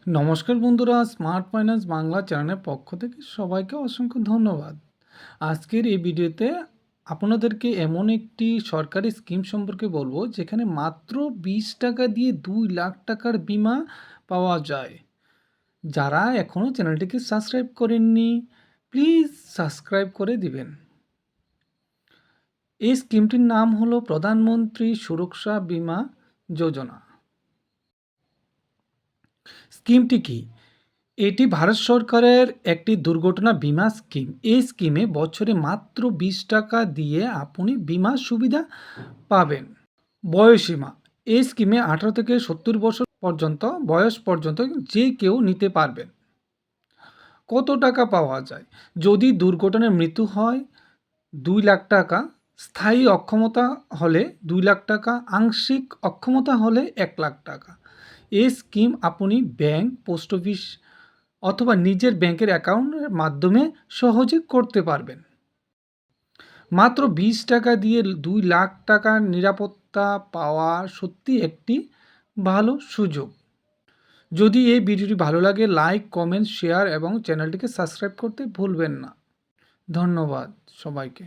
নমস্কার বন্ধুরা, smart finance Bangla চ্যানেলের পক্ষ থেকে সবাইকে অসংখ্য ধন্যবাদ। আজকের এই ভিডিওতে আপনাদেরকে এমন একটি সরকারি স্কিম সম্পর্কে বলবো যেখানে মাত্র 20 টাকা দিয়ে 2 লাখ টাকার বীমা পাওয়া যায়। যারা এখনও চ্যানেলটিকে সাবস্ক্রাইব করেননি, প্লিজ সাবস্ক্রাইব করে দিবেন। এই স্কিমটির নাম হলো প্রধানমন্ত্রী সুরক্ষা বীমা যোজনা। স্কিমটি কি? এটি ভারত সরকারের একটি দুর্ঘটনা বীমা স্কিম। এই স্কিমে বছরে মাত্র 20 টাকা দিয়ে আপনি বীমা সুবিধা পাবেন। বয়সীমা: এই স্কিমে 18 থেকে 70 বছর পর্যন্ত বয়স পর্যন্ত যে কেউ নিতে পারবেন। কত টাকা পাওয়া যায়? যদি দুর্ঘটনায় মৃত্যু হয় 2 লাখ টাকা, স্থায়ী অক্ষমতা হলে 2 লাখ টাকা, আংশিক অক্ষমতা হলে 1 লাখ টাকা। এই স্কিম আপনি ব্যাংক, পোস্ট অফিস অথবা নিজের ব্যাংকের অ্যাকাউন্টের মাধ্যমে সহজে করতে পারবেন। মাত্র 20 টাকা দিয়ে 2 লাখ টাকার নিরাপত্তা পাওয়া সত্যি একটি ভালো সুযোগ। যদি এই ভিডিওটি ভালো লাগে, লাইক, কমেন্ট, শেয়ার এবং চ্যানেলটিকে সাবস্ক্রাইব করতে ভুলবেন না। ধন্যবাদ সবাইকে।